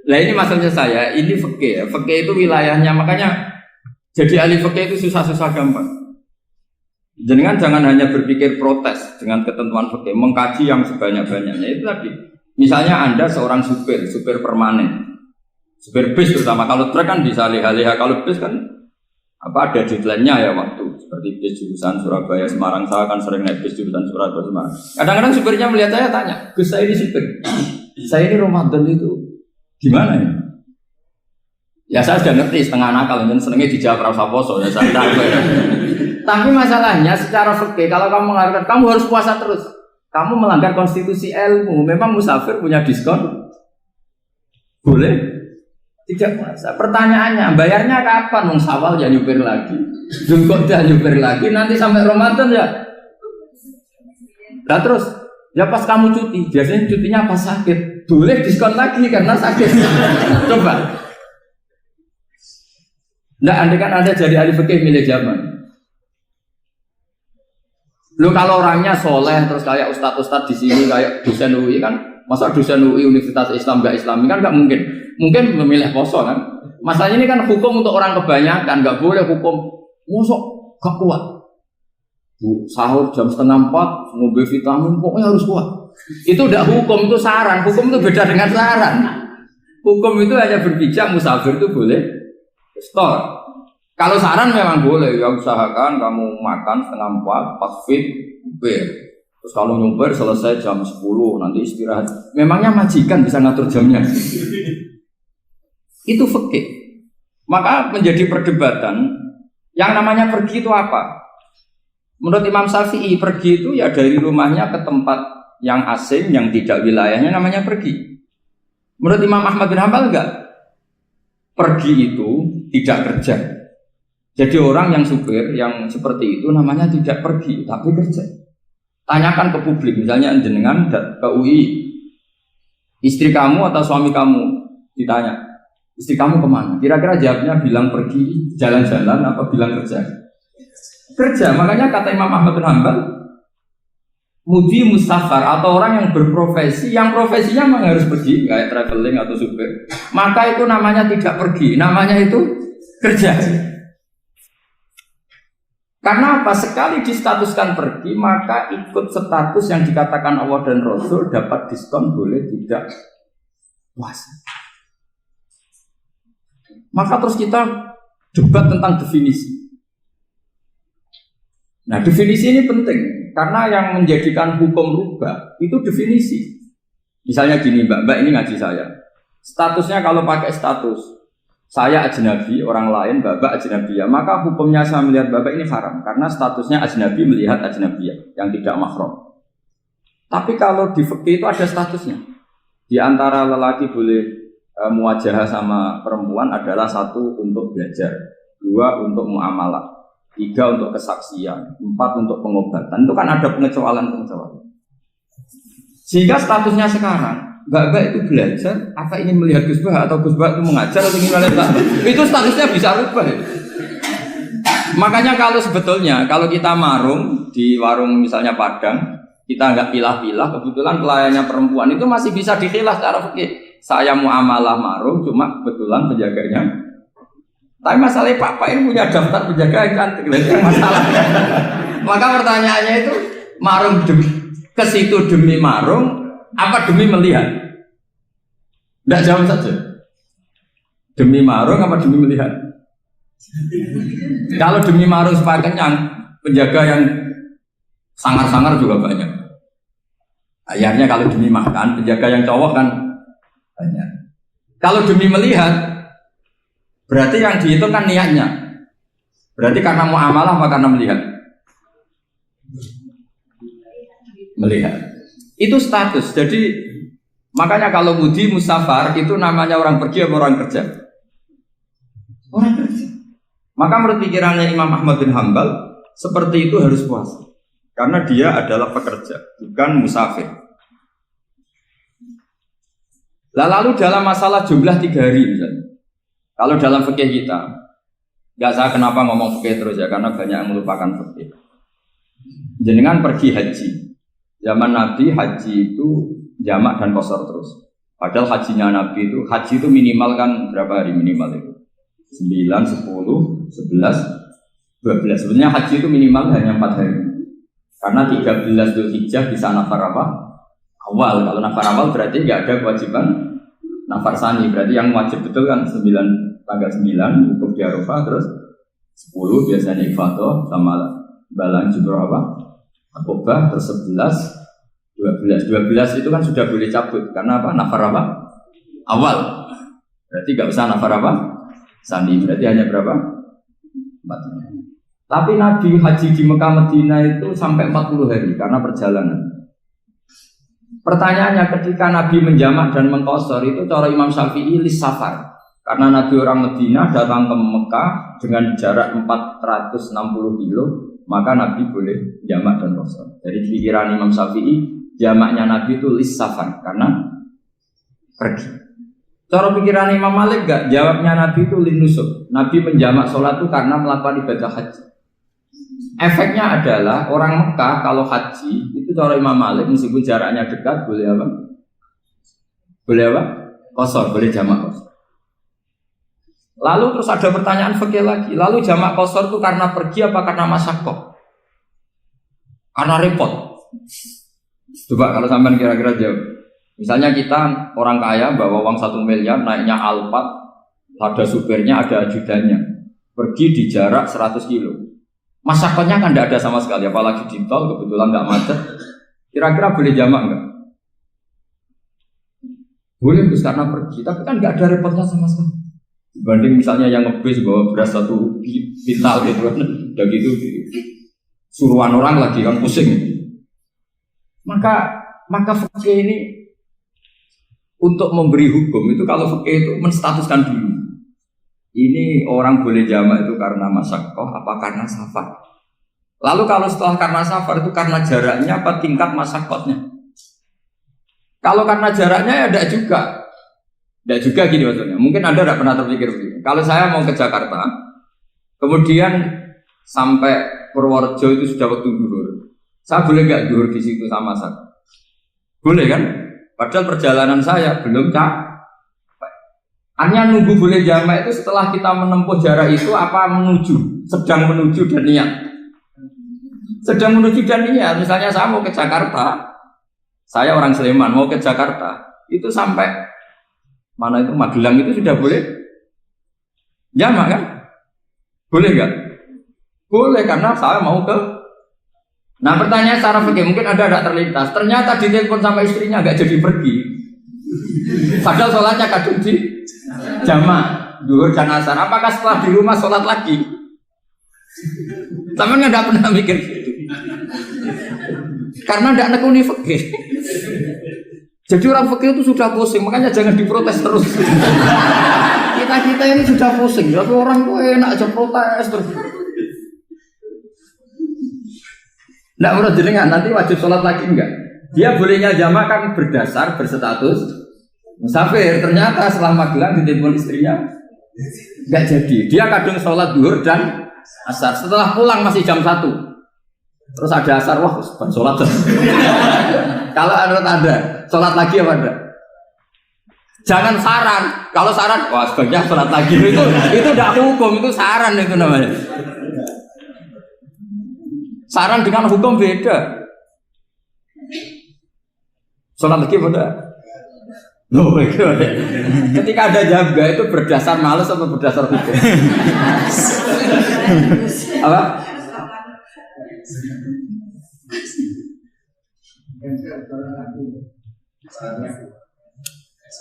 Nah ini maksudnya saya, ini fikih ya. Fikih itu wilayahnya, makanya jadi ahli fikih itu susah-susah gampang. Jenengan jangan hanya berpikir protes dengan ketentuan fikih, mengkaji yang sebanyak-banyaknya itu tadi. Misalnya Anda seorang supir permanen, supir bis terutama, kalau truk kan bisa leha-leha, kalau bis kan ada deadline-nya ya waktu. Seperti bis jurusan Surabaya Semarang, saya kan sering naik bis jurusan Surabaya Semarang. Kadang-kadang supirnya melihat saya tanya, Gus saya ini supir, saya ini Ramadan itu gimana ya? Ya saya sudah ngerti setengah nakal, dan senengnya dijawab rasa poso ya saya tahu ya. Tapi masalahnya secara fikih kalau kamu mengatakan kamu harus puasa terus, kamu melanggar konstitusi ilmu. Memang musafir punya diskon? Boleh? Tidak puasa. Pertanyaannya, bayarnya kapan? Sawal ya nyupir lagi, Zulqa'dah nyupir lagi, nanti sampai Ramadan ya. Nah terus, ya pas kamu cuti, biasanya cutinya pas sakit, boleh diskon lagi karena sakit. Coba. Nah, andai kan Anda jadi ahli fikih milih zaman. Lu kalau orangnya soleh terus kayak ustadz di sini kayak dosen UI kan, masa dosen UI Universitas Islam nggak Islami kan nggak mungkin. Mungkin memilih poso kan. Masalahnya ini kan hukum untuk orang kebanyakan, nggak boleh hukum musuh gak kuat. Sahur jam 3:30, ngombe vitamin pokoknya harus kuat. Itu udah hukum, itu saran. Hukum itu beda dengan saran. Hukum itu hanya berpijak musafir itu boleh store. Kalau saran memang boleh, ya usahakan kamu makan 3:30 pas fit, bir. Terus kalau nyumpir selesai jam 10 nanti istirahat. Memangnya majikan bisa ngatur jamnya? Itu fikih. Maka menjadi perdebatan yang namanya pergi itu apa? Menurut Imam Syafi'i pergi itu ya dari rumahnya ke tempat yang asing yang tidak wilayahnya namanya pergi. Menurut Imam Ahmad bin Hanbal enggak. Pergi itu tidak kerja. Jadi orang yang supir yang seperti itu namanya tidak pergi tapi kerja. Tanyakan ke publik, misalnya jenengan ke UI, istri kamu atau suami kamu ditanya, istri kamu kemana? Kira-kira jawabnya bilang pergi jalan-jalan apa bilang kerja? Kerja. Makanya kata Imam Ahmad bin Hanbal, mudi mustafar atau orang yang berprofesi, yang profesinya memang harus pergi, kayak traveling atau supir, maka itu namanya tidak pergi, namanya itu kerja. Karena apa? Sekali distatuskan pergi, maka ikut status yang dikatakan Allah dan Rasul dapat diskon boleh tidak puasa. Maka terus kita debat tentang definisi. Nah definisi ini penting, karena yang menjadikan hukum rubah itu definisi. Misalnya gini mbak ini ngaji saya. Statusnya kalau pakai status saya ajnabi, orang lain, babak ajnabiyah, maka hukumnya saya melihat babak ini haram karena statusnya ajnabi melihat ajnabiyah yang tidak mahram. Tapi kalau di fikih itu ada statusnya. Di antara lelaki boleh muwajahah sama perempuan adalah 1 untuk belajar, 2 untuk muamalah, 3 untuk kesaksian, 4 untuk pengobatan. Itu kan ada pengecualian. Sehingga statusnya sekarang Mbak itu belajar, apa ingin melihat Gus Bah atau Gus Bah itu mengajar atau ingin melihat itu statusnya bisa rubah. Makanya kalau sebetulnya kalau kita marung di warung misalnya Padang, kita nggak pilah-pilah, kebetulan pelayannya perempuan itu masih bisa dikhilah secara fikih. Saya muamalah marung, cuma kebetulan penjaganya. Tapi masalahnya Pak ini punya daftar penjaga yang cantik, itu masalah. Maka pertanyaannya itu marung ke situ demi marung. Apa demi melihat? Tidak jawab saja. Demi marung apa demi melihat? Kalau demi marung supaya kenyang, penjaga yang sangar-sangar juga banyak. Akhirnya kalau demi makan, penjaga yang cowok kan banyak. Kalau demi melihat, berarti yang dihitung kan niatnya. Berarti karena muamalah apa karena melihat? Melihat. Itu status. Jadi makanya kalau mudi musafar itu namanya orang pergi atau orang kerja? Orang kerja. Maka menurut pikirannya Imam Ahmad bin Hanbal seperti itu harus puasa. Karena dia adalah pekerja, bukan musafir. Lalu dalam masalah jumlah 3 hari misalnya. Kalau dalam fikih kita, nggak saya kenapa ngomong fikih terus ya, karena banyak yang melupakan fikih. Jenengan pergi haji. Zaman Nabi haji itu jamak dan qashar terus. Padahal hajinya Nabi itu, haji itu minimal kan berapa hari minimal itu? 9, 10, 11, 12. Sebenarnya haji itu minimal hanya 4 hari. Karena 13 Dzulhijjah bisa nafar apa? Awal. Kalau nafar awal berarti nggak ada kewajiban nafar sani. Berarti yang wajib betul kan 9, tanggal 9 wukuf di Arafah, terus 10 biasanya ifadah sama balang jumroh apa? Akobah, terus 11, 12 itu kan sudah boleh cabut karena apa? Nafar apa? Awal. Berarti nggak usah nafar apa? Sani. Berarti hanya berapa? 4. Tapi Nabi haji di Mekah Medina itu sampai 40 hari karena perjalanan. Pertanyaannya ketika Nabi menjamak dan mengqashar itu cara Imam Syafi'i lis safar. Karena Nabi orang Medina datang ke Mekah dengan jarak 460 kilo, maka Nabi boleh jamak dan qashar. Jadi pikiran Imam Syafi'i, jamaknya Nabi itu lis safar karena pergi. Cara pikiran Imam Malik enggak, jawabnya Nabi itu lin nusuk. Nabi menjamak sholat itu karena melakukan ibadah haji. Efeknya adalah orang Mekah kalau haji itu cara Imam Malik meskipun jaraknya dekat boleh apa? Boleh apa? Qashar, boleh jamak qashar. Lalu terus ada pertanyaan fikih lagi. Lalu jamak qashar itu karena pergi apa karena masyaqqah? Karena repot. Coba kalau sampean kira-kira jawab. Misalnya kita orang kaya bawa uang 1 miliar naiknya Alphard, ada supirnya, ada ajudannya. Pergi di jarak 100 kilo. Masyaqqahnya kan tidak ada sama sekali, apalagi di tol kebetulan nggak macet. Kira-kira boleh jamak nggak? Boleh Gus karena pergi, tapi kan nggak ada repotnya sama sekali. Dibanding misalnya yang ngebis bawa beras 1 pintal gitu kan, udah gitu suruhan orang lagi kan pusing. Maka fikih ini untuk memberi hukum itu kalau fikih itu menstatuskan dulu. Ini orang boleh jamak itu karena masyaqqah apa karena safar. Lalu kalau setelah karena safar itu karena jaraknya apa tingkat masyaqqahnya. Kalau karena jaraknya ya tidak juga. Tidak juga gini maksudnya. Mungkin Anda tidak pernah terpikir begini. Kalau saya mau ke Jakarta, kemudian sampai Purworejo itu sudah waktu zuhur. Saya boleh nggak zuhur di situ sama saya? Boleh kan? Padahal perjalanan saya belum capek. Hanya nunggu boleh jamak itu setelah kita menempuh jarak itu apa menuju, sedang menuju dan niat. Sedang menuju dan niat. Misalnya saya mau ke Jakarta, saya orang Sleman mau ke Jakarta, itu sampai mana itu Magelang itu sudah boleh jamak kan? Boleh nggak? Boleh karena saya mau ke. Nah pertanyaan secara fikih mungkin ada tidak terlintas. Ternyata ditelepon sama istrinya nggak jadi pergi. Padahal sholatnya kadung di jamak, zuhur dan asar. Apakah setelah di rumah sholat lagi? Sama nggak pernah mikir gitu. Karena tidak nekuni fikih. Jadi orang fikih itu sudah pusing, makanya jangan diprotes terus. Kita ini sudah pusing, tapi orang itu enak aja protes terus. Tidak menurut jenengan nanti wajib sholat lagi enggak? Dia bolehnya jamak kan berdasar berstatus musafir. Ternyata setelah Magelang ditelepon istrinya enggak jadi. Dia kadung sholat zuhur dan asar. Setelah pulang masih jam 1. Terus ada asar, wah sholat. Kalau menurut Anda sholat lagi apa enggak? Jangan saran. Kalau saran, wah sebaiknya sholat lagi. Itu tidak hukum, itu saran itu namanya. Saran dengan hukum beda. Sholat lagi beda. Loh, ketika ada jaga itu berdasar malas atau berdasar hukum? Apa?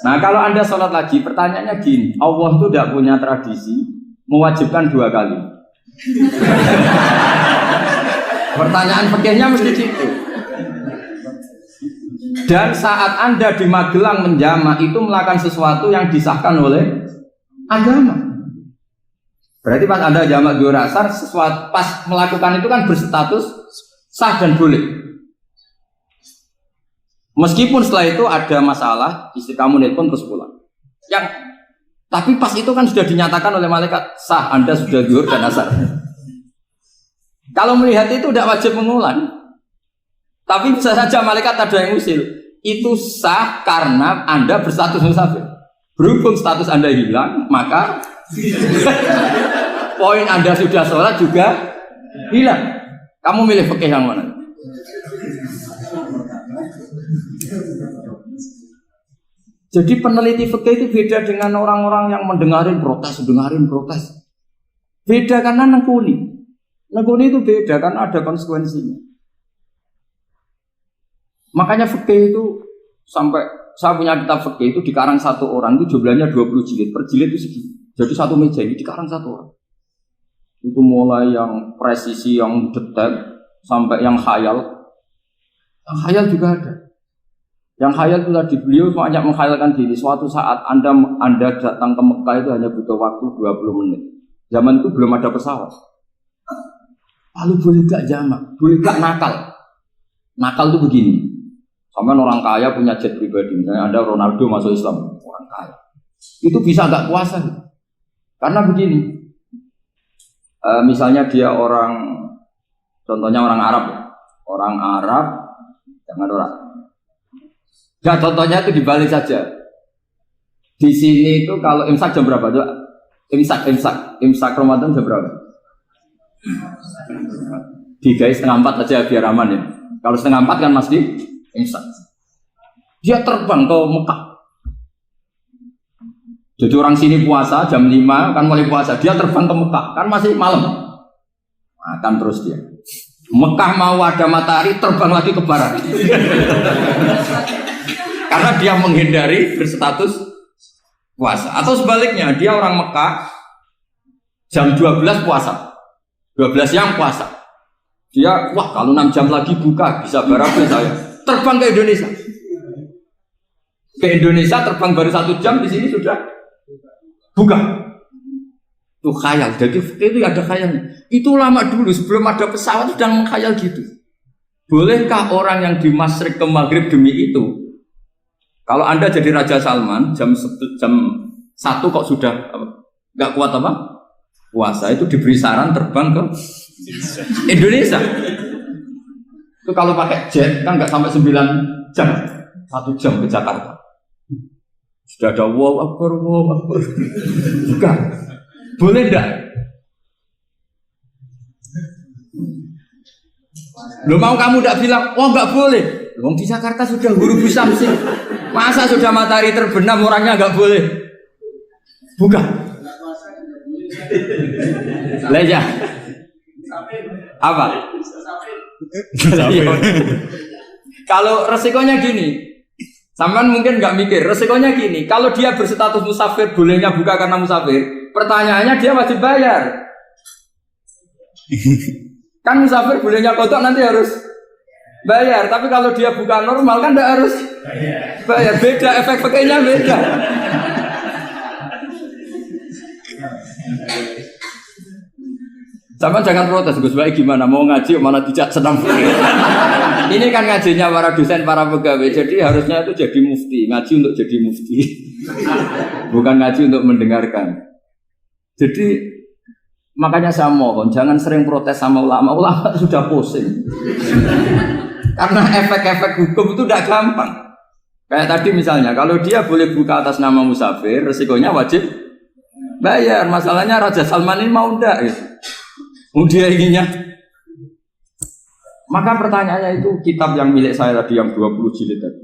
Nah kalau Anda sholat lagi, pertanyaannya gini, Allah itu tidak punya tradisi mewajibkan 2 kali. Pertanyaan fikihnya mesti gitu. Dan saat Anda di Magelang menjamak itu melakukan sesuatu yang disahkan oleh agama. Berarti pas Anda jamak zuhur asar, sesuatu pas melakukan itu kan berstatus sah dan boleh. Meskipun setelah itu ada masalah, istri kamu nelpon terus pulang. Tapi pas itu kan sudah dinyatakan oleh malaikat sah, Anda sudah zuhur dan asar. Kalau melihat itu tidak wajib mengulang. Tapi bisa saja malaikat ada yang usil. itu sah karena Anda berstatus musafir. Berhubung status Anda hilang, maka poin Anda sudah sholat juga hilang. Kamu milih fikih yang mana? Jadi peneliti fikih itu beda dengan orang-orang yang mendengarin protes. Beda karena nekuni. Nekuni itu beda karena ada konsekuensinya. Makanya fikih itu sampai saya punya kitab fikih itu dikarang satu orang itu jumlahnya 20 jilid. Per jilid itu segini. Jadi satu meja ini dikarang satu orang. Itu mulai yang presisi, yang detail sampai yang khayal. Yang khayal juga ada. Yang khayal itu tadi beliau banyak menghayalkan diri. Suatu saat Anda datang ke Mekah itu hanya butuh waktu 20 menit. Zaman itu belum ada pesawat. Lalu boleh gak jamak? Boleh gak nakal? Nakal itu begini. Sampai orang kaya punya jet pribadi. Misalnya Anda Ronaldo masuk Islam, orang kaya. Itu bisa gak puasa? Karena begini. Misalnya dia orang, contohnya orang Arab. Orang Arab, jangan orang. Ya contohnya itu dibalik saja. Di sini itu kalau imsak jam berapa? Imsak Ramadan jam berapa? 3:30 aja biar aman ya. Kalau 3:30 kan masih imsak. Dia terbang ke Mekah. Jadi orang sini puasa jam 5 kan mulai puasa. Dia terbang ke Mekah kan masih malam. Makan terus dia. Mekah mau ada matahari terbang lagi ke barat. Karena dia menghindari berstatus puasa. Atau sebaliknya, dia orang Mekah jam 12 puasa. 12 siang puasa. Dia, wah kalau 6 jam lagi buka, bisa barangnya saya. Terbang ke Indonesia. Ke Indonesia terbang baru 1 jam, di sini sudah buka. Itu khayal. Jadi itu ada khayalnya. Itu lama dulu, sebelum ada pesawat sudah mengkhayal gitu. Bolehkah orang yang di Masyriq ke Maghrib demi itu? Kalau Anda jadi Raja Salman jam 1 kok sudah nggak kuat apa? Puasa itu diberi saran terbang ke Indonesia. Itu kalau pakai jet kan nggak sampai 9 jam, 1 jam ke Jakarta. Sudah ada wow akbar. Bukan. Boleh enggak? Lo mau kamu enggak bilang, oh enggak boleh. Wong di Jakarta sudah guru Samsi. Masa sudah matahari terbenam orangnya enggak boleh? Bukan. Leja. Apa? Kalau resikonya gini, sampean mungkin nggak mikir. Resikonya gini, kalau dia berstatus musafir, bolehnya buka karena musafir. Pertanyaannya dia wajib bayar. Kan musafir bolehnya kodok nanti harus bayar. Tapi kalau dia buka normal kan tidak harus bayar. Beda efek-efeknya beda. Sama jangan protes, Gus Baik gimana mau ngaji mana tidak senang. Ini kan ngajinya para dosen, para pegawai. Jadi harusnya itu jadi mufti, ngaji untuk jadi mufti. Bukan ngaji untuk mendengarkan. Jadi makanya saya mohon jangan sering protes sama ulama. Ulama sudah pusing. Karena efek-efek hukum itu tidak gampang. Kayak tadi misalnya, kalau dia boleh buka atas nama musafir, resikonya wajib bayar. Masalahnya Raja Salman ini mau enggak gitu. Dia inginnya. Maka pertanyaannya itu kitab yang milik saya tadi yang 20 jilid tadi.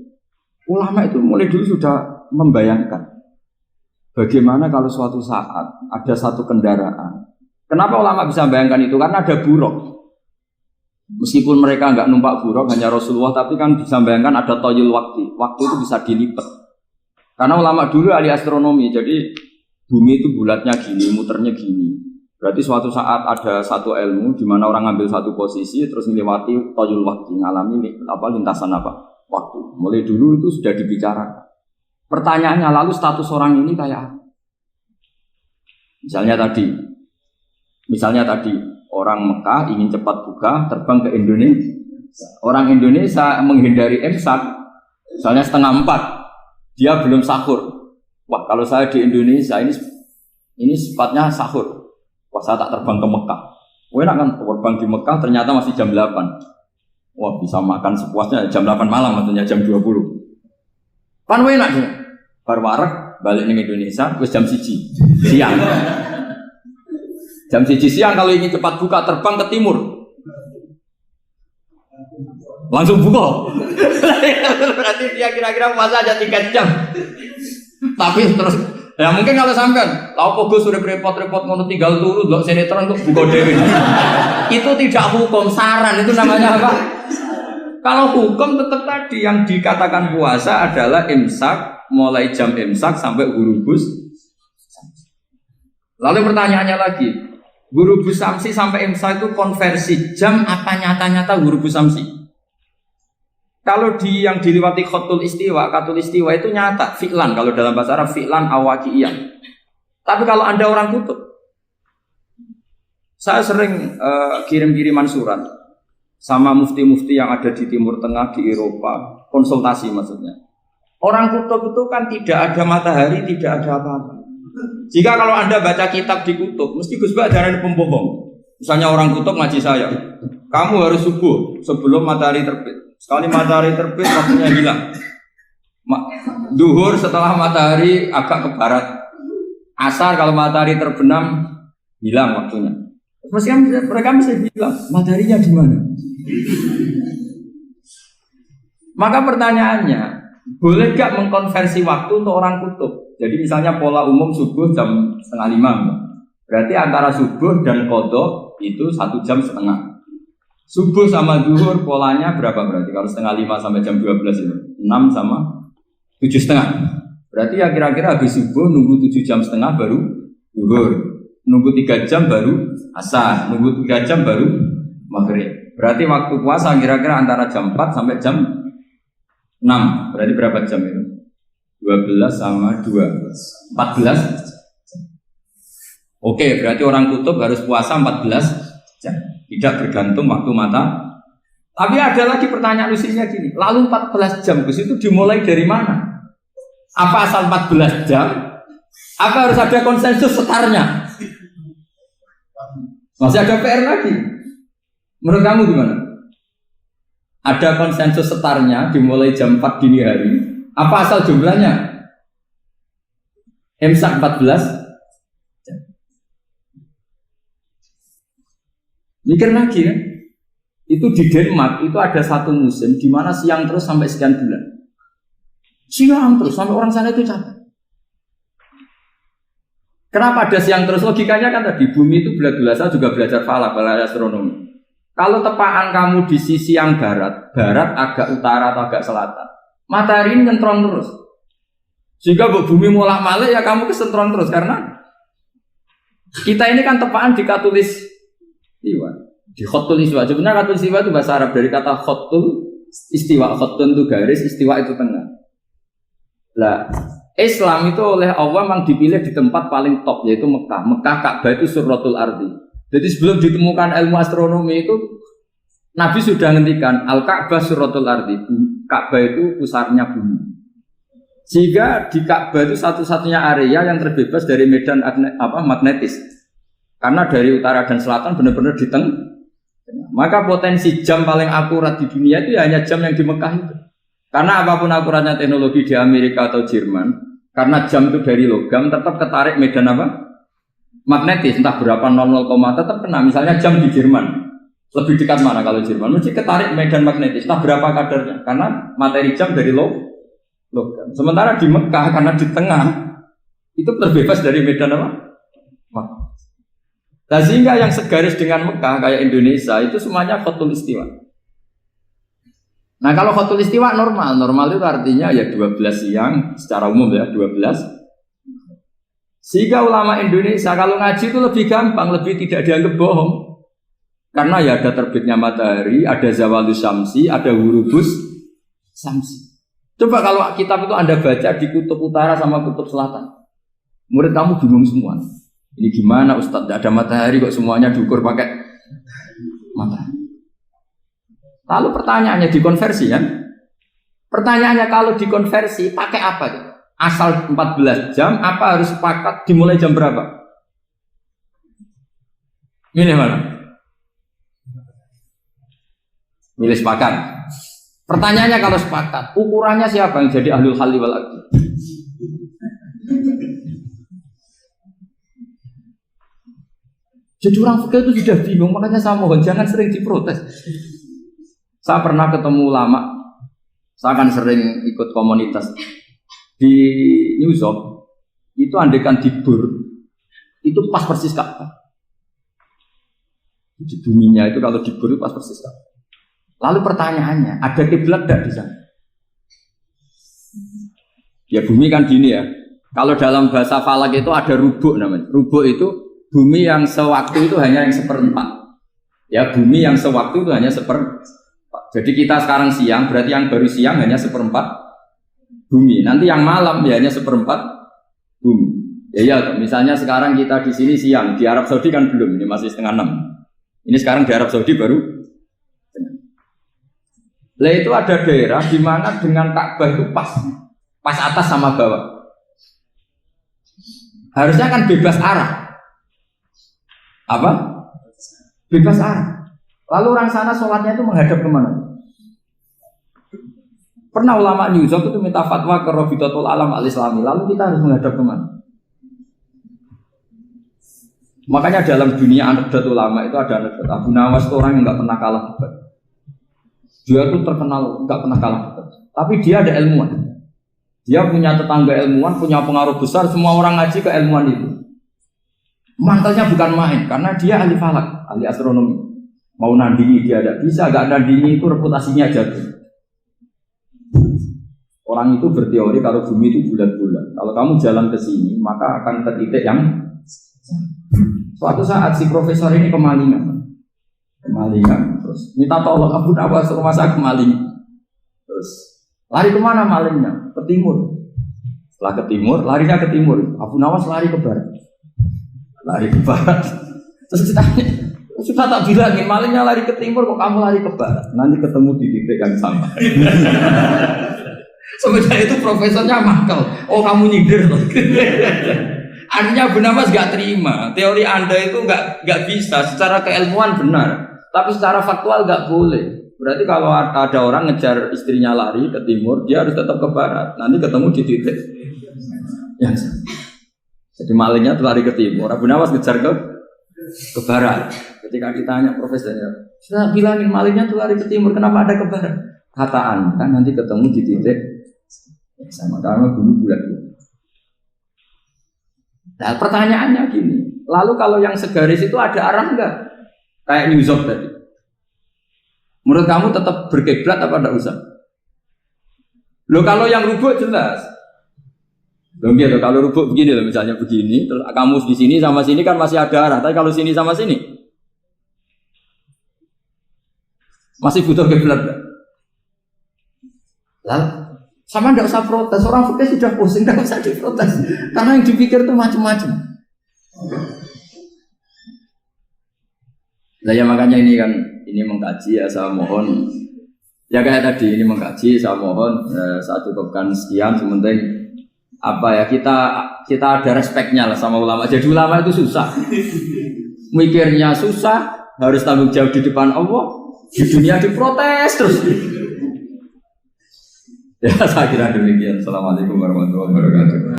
Ulama itu mulai dulu sudah membayangkan bagaimana kalau suatu saat ada satu kendaraan. Kenapa ulama bisa membayangkan itu? Karena ada buruk. Meskipun mereka enggak numpak buruk, hanya Rasulullah, tapi kan bisa membayangkan ada toyul waktu. Waktu itu bisa dilipat. Karena ulama dulu ahli astronomi, jadi bumi itu bulatnya gini, muternya gini. Berarti suatu saat ada satu ilmu di mana orang ngambil satu posisi terus melewati toyul waktu, ngalami lintasan waktu. Mulai dulu itu sudah dibicarakan. Pertanyaannya lalu status orang ini kayak apa? Misalnya tadi orang Mekah ingin cepat buka terbang ke Indonesia. Orang Indonesia menghindari imsak, misalnya 3:30, dia belum sahur. Wah kalau saya di Indonesia ini sifatnya sahur. Wah saya tak terbang ke Mekah. Enak kan terbang di Mekah ternyata masih jam 8. Wah bisa makan sepuasnya jam 8 malam maksudnya jam 20. Pan enak sih. Bar wareg balik ning Indonesia wis jam 1 siang. Jam 1 siang kalau ingin cepat buka terbang ke timur. Langsung buka. Berarti dia kira-kira puasa aja 3 jam. Tapi terus ya mungkin kalau sampean, lalu Gus sudah repot-repot ngono tinggal turu delok sinetron kok buka dhewe. Itu tidak hukum, saran itu namanya apa? Kalau hukum tetap tadi yang dikatakan puasa adalah imsak mulai jam imsak sampai hurubus. Lalu pertanyaannya lagi, hurubus samsi sampai imsak itu konversi jam apa nyata-nyata hurubus samsi? Kalau yang diliwati khatul istiwa itu nyata, fi'lan kalau dalam bahasa Arab fi'lan awaqiyan. Tapi kalau Anda orang kutub, saya sering kirim-kiriman surat sama mufti-mufti yang ada di Timur Tengah, di Eropa, konsultasi maksudnya. Orang kutub itu kan tidak ada matahari, tidak ada apa-apa. Jika kalau Anda baca kitab di kutub, mesti Gus Bak jangan pembohong. Misalnya orang kutub ngaji saya, kamu harus subuh sebelum matahari terbit. Sekali matahari terbit, waktunya hilang. Duhur setelah matahari agak ke barat. Asar kalau matahari terbenam, hilang waktunya. Mereka bisa bilang, mataharinya di mana? Maka pertanyaannya, boleh gak mengkonversi waktu untuk orang kutub? Jadi misalnya pola umum subuh jam 4:30. Berarti antara subuh dan qadha itu 1 jam setengah. Subuh sama zuhur polanya berapa berarti? Kalau 4:30 sampai jam 12 itu 6 sama 7:30. Berarti ya kira-kira habis subuh nunggu 7,5 jam baru zuhur, nunggu 3 jam baru asar, nunggu 3 jam baru maghrib. Berarti waktu puasa kira-kira antara jam 4 sampai jam 6. Berarti berapa jam itu? 12 sama 2 14. Oke, berarti orang kutub harus puasa 14 jam. Tidak bergantung waktu mata. Tapi ada lagi pertanyaan lucunya gini, lalu 14 jam Gus itu dimulai dari mana? Apa asal 14 jam? Apa harus ada konsensus setarnya? Masih ada PR lagi. Menurut kamu gimana? Ada konsensus setarnya dimulai jam 4 dini hari. Apa asal jumlahnya? Imsak 14. Mikir lagi kan? Itu di Denmark itu ada satu musim di mana siang terus sampai sekian bulan. Siang terus sampai orang sana itu capek. Kenapa ada siang terus? Logikanya kan tadi bumi itu saya juga belajar falak, belajar astronomi. Kalau tepaan kamu di sisi yang barat agak utara atau agak selatan, matahari ini nyentrong terus. Sehingga bumi molak-malik ya kamu kesentrong terus karena kita ini kan tepaan di katulis istiwa, di khotul istiwa. Sebenarnya khotul istiwa itu bahasa Arab dari kata khotul istiwa. Khotun itu garis, istiwa itu tengah. Lah, Islam itu oleh Allah memang dipilih di tempat paling top yaitu Mekah. Mekah Ka'bah itu surratul ardi. Jadi sebelum ditemukan ilmu astronomi itu Nabi sudah ngendikan Al-Ka'bah surratul ardi. Ka'bah itu pusarnya bumi. Sehingga di Ka'bah itu satu-satunya area yang terbebas dari medan magnetis. Karena dari utara dan selatan benar-benar di tengah. Maka potensi jam paling akurat di dunia itu ya hanya jam yang di Mekah itu. Karena apapun akuratnya teknologi di Amerika atau Jerman, karena jam itu dari logam tetap ketarik medan apa? Magnetis, entah berapa 00, tetap kena. Misalnya jam di Jerman, lebih dekat mana kalau Jerman? Mesti ketarik medan magnetis, entah berapa kadarnya. Karena materi jam dari logam. Sementara di Mekah karena di tengah itu terbebas dari medan apa? Nah, sehingga yang segaris dengan Mekah kayak Indonesia itu semuanya khotul istiwa. Nah kalau khotul istiwa normal itu artinya ya 12 siang secara umum ya 12. Sehingga ulama Indonesia kalau ngaji itu lebih gampang, lebih tidak dianggap bohong. Karena ya ada terbitnya matahari, ada zawalus syamsi, ada hurubus syamsi. Coba kalau kitab itu Anda baca di kutub utara sama kutub selatan, murid kamu bingung semua. Ini gimana Ustadz? Tidak ada matahari kok semuanya diukur pakai matahari. Lalu pertanyaannya dikonversi kan? Pertanyaannya kalau dikonversi pakai apa? Asal 14 jam apa harus sepakat dimulai jam berapa? Milih mana? Milih sepakat. Pertanyaannya kalau sepakat, ukurannya siapa yang jadi ahlul halli wal aqd? Jadi orang fikih itu sudah bingung, makanya saya mohon jangan sering diprotes. Saya pernah ketemu ulama, saya kan sering ikut komunitas di New York, itu andekan dibur, itu pas persis Ka'bah. Di buminya itu kalau dibur itu pas persis Ka'bah. Lalu pertanyaannya, ada kiblat tidak di sana? Ya bumi kan gini ya. Kalau dalam bahasa falak itu ada rubuk namanya. Rubuk itu bumi yang sewaktu itu hanya yang seperempat. Ya bumi yang sewaktu itu hanya seperempat. Jadi kita sekarang siang, berarti yang baru siang hanya seperempat bumi. Nanti yang malam ya hanya seperempat bumi. Ya, misalnya sekarang kita di sini siang, di Arab Saudi kan belum, ini masih setengah 6. Ini sekarang di Arab Saudi baru. Lah itu ada daerah di mana dengan Ka'bah itu pas atas sama bawah. Harusnya kan bebas arah. Apa? Bebas arah. Lalu orang sana sholatnya itu menghadap kemana? Pernah ulama New York itu minta fatwa ke Rabitatul Alam Al-Islami. Lalu kita harus menghadap kemana? Makanya dalam dunia anekdot ulama itu ada anekdot Abu Nawas itu orang yang nggak pernah kalah debat. Dia itu terkenal nggak pernah kalah debat. Tapi dia ada ilmuwan. Dia punya tetangga ilmuwan, punya pengaruh besar. Semua orang ngaji ke ilmuwan itu. Mantelnya bukan main, karena dia ahli falak, ahli astronomi. Mau nandingi dia tidak bisa, nggak nandingi itu reputasinya jatuh. Orang itu berteori kalau bumi itu bulat-bulat. Kalau kamu jalan ke sini, maka akan ke titik yang suatu saat si profesor ini kemalingan, terus minta tolong Abu Nawas rumah saya kemalingan. Terus lari kemana malingnya? Ke timur. Setelah ke timur, larinya ke timur. Abu Nawas lari ke barat. Terus ditanya, sudah tak bilangin malingnya lari ke timur, kok kamu lari ke barat? Nanti ketemu di titik yang sama. Sebenarnya itu profesornya mangkel. Oh kamu nyindir loh. Artinya Abu Nawas gak terima. Teori Anda itu gak bisa. Secara keilmuan benar, tapi secara faktual gak boleh. Berarti kalau ada orang ngejar istrinya lari ke timur, dia harus tetap ke barat. Nanti ketemu di titik yang sama. Jadi malingnya tuh lari ke timur, Abu Nawas ngejar ke barat. Ketika ditanya profesornya, saya bilangin malingnya tuh lari ke timur, kenapa ada ke barat? Kata Anda nanti ketemu di titik yang sama, karena bumi bulat. Nah pertanyaannya gini, lalu kalau yang segaris itu ada arah enggak? Kayak New York tadi. Menurut kamu tetap berkiblat apa enggak usah? Loh kalau yang rubuk jelas. Loh gitu, kalau rubuk begini loh, misalnya begini, terus kamu di sini sama sini kan masih ada arah, tapi kalau sini sama sini masih butuh kiblat enggak? Lalu sama enggak usah protes, orang fikih sudah pusing, enggak usah diprotes. Karena yang dipikir itu macam-macam. Nah ya makanya ini mengkaji ya, saya mohon ya kayak tadi ini mengkaji, saya mohon saya cukupkan sekian. Sementing apa ya kita ada respeknya lah sama ulama. Jadi ulama itu susah, mikirnya susah, harus tanggung jawab di depan Allah, di dunia diprotes terus. Ya saya kira demikian. Assalamualaikum warahmatullahi wabarakatuh.